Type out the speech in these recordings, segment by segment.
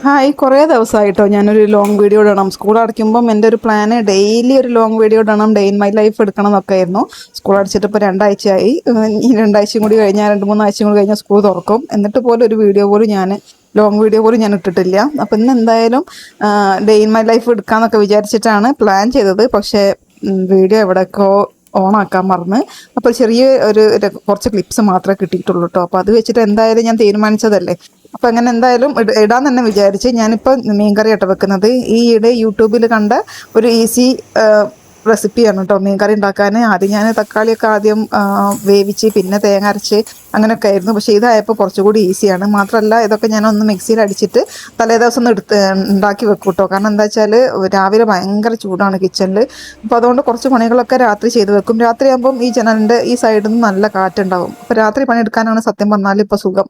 Hi, കുറേ ദിവസമായിട്ടോ ഞാനൊരു long video ഇടണം. സ്കൂൾ അടയ്ക്കുമ്പം എൻ്റെ ഒരു പ്ലാന് ഡെയിലി ഒരു ലോങ് വീഡിയോ ഇടണം, ഡേ ഇൻ മൈ ലൈഫ് എടുക്കണം എന്നൊക്കെ ആയിരുന്നു. സ്കൂൾ അടച്ചിട്ട് ഇപ്പോൾ 2 ആഴ്ചയായി. ഈ 2 ആഴ്ചയും കൂടി കഴിഞ്ഞാൽ 2-3 ആഴ്ചയും കൂടി കഴിഞ്ഞാൽ സ്കൂൾ തുറക്കും. എന്നിട്ട് പോലും ഒരു വീഡിയോ പോലും ലോങ് വീഡിയോ പോലും ഞാൻ ഇട്ടിട്ടില്ല. അപ്പം ഇന്ന് എന്തായാലും ഡേ ഇൻ മൈ ലൈഫ് എടുക്കാമെന്നൊക്കെ വിചാരിച്ചിട്ടാണ് പ്ലാൻ ചെയ്തത്. പക്ഷേ വീഡിയോ എവിടെയൊക്കെ ഓണാക്കാൻ മറന്ന്. അപ്പോൾ ചെറിയ കുറച്ച് ക്ലിപ്സ് മാത്രമേ കിട്ടിയിട്ടുള്ളൂ കേട്ടോ. അപ്പോൾ അത് വെച്ചിട്ട് എന്തായാലും ഞാൻ തീരുമാനിച്ചതല്ലേ. അപ്പം അങ്ങനെ എന്തായാലും ഇടാൻ തന്നെ വിചാരിച്ച്. ഞാനിപ്പോൾ മീൻകറി ആട്ടോ വെക്കുന്നത്. ഈയിടെ യൂട്യൂബിൽ കണ്ട ഒരു ഈസി റെസിപ്പിയാണ് കേട്ടോ മീൻകറി ഉണ്ടാക്കാൻ. ഞാൻ തക്കാളിയൊക്കെ ആദ്യം വേവിച്ച് പിന്നെ തേങ്ങ അരച്ച് അങ്ങനെയൊക്കെ ആയിരുന്നു. പക്ഷേ ഇതായപ്പോൾ കുറച്ചുകൂടി ഈസിയാണ്. മാത്രമല്ല ഇതൊക്കെ ഞാനൊന്ന് മിക്സിയിൽ അടിച്ചിട്ട് തലേദിവസം ഒന്ന് ഉണ്ടാക്കി വെക്കും കേട്ടോ. കാരണം എന്താ വെച്ചാൽ രാവിലെ ഭയങ്കര ചൂടാണ് കിച്ചണിൽ. അപ്പോൾ അതുകൊണ്ട് കുറച്ച് പണികളൊക്കെ രാത്രി ചെയ്ത് വെക്കും. രാത്രിയാകുമ്പം ഈ ജനലിൻ്റെ ഈ സൈഡിൽ നിന്ന് നല്ല കാറ്റുണ്ടാവും. അപ്പോൾ രാത്രി പണിയെടുക്കാനാണ് സത്യം പറഞ്ഞാൽ ഇപ്പോൾ സുഖം.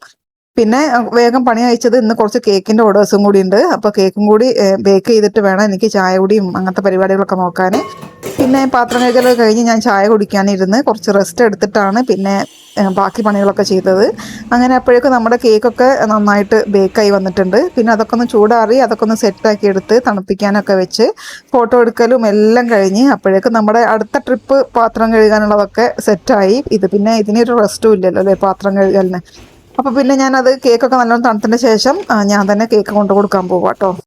പിന്നെ വേഗം പണി അയച്ചത് ഇന്ന് കുറച്ച് കേക്കിൻ്റെ ഓർഡേഴ്സും കൂടി ഉണ്ട്. അപ്പോൾ കേക്കും കൂടി ബേക്ക് ചെയ്തിട്ട് വേണം എനിക്ക് ചായ കുടിയും അങ്ങനത്തെ പരിപാടികളൊക്കെ നോക്കാൻ. പിന്നെ പാത്രം കഴുകലൊക്കെ കഴിഞ്ഞ് ഞാൻ ചായ കുടിക്കാനിരുന്ന് കുറച്ച് റെസ്റ്റ് എടുത്തിട്ടാണ് പിന്നെ ബാക്കി പണികളൊക്കെ ചെയ്തത്. അങ്ങനെ അപ്പോഴേക്കും നമ്മുടെ കേക്കൊക്കെ നന്നായിട്ട് ബേക്കായി വന്നിട്ടുണ്ട്. പിന്നെ അതൊക്കെ ഒന്ന് ചൂടാറി അതൊക്കെ ഒന്ന് സെറ്റാക്കി എടുത്ത് തണുപ്പിക്കാനൊക്കെ വെച്ച് ഫോട്ടോ എടുക്കലും എല്ലാം കഴിഞ്ഞ് അപ്പോഴേക്കും നമ്മുടെ അടുത്ത ട്രിപ്പ് പാത്രം കഴുകാനുള്ളതൊക്കെ സെറ്റായി. പിന്നെ ഇതിനൊരു റെസ്റ്റും ഇല്ലല്ലോ അല്ലേ പാത്രം കഴുകലിന്. അപ്പോൾ പിന്നെ ഞാനത് കേക്കൊക്കെ നല്ലോണം തണുത്തതിന് ശേഷം ഞാൻ തന്നെ കേക്ക് കൊണ്ടു കൊടുക്കാൻ പോവാം കേട്ടോ.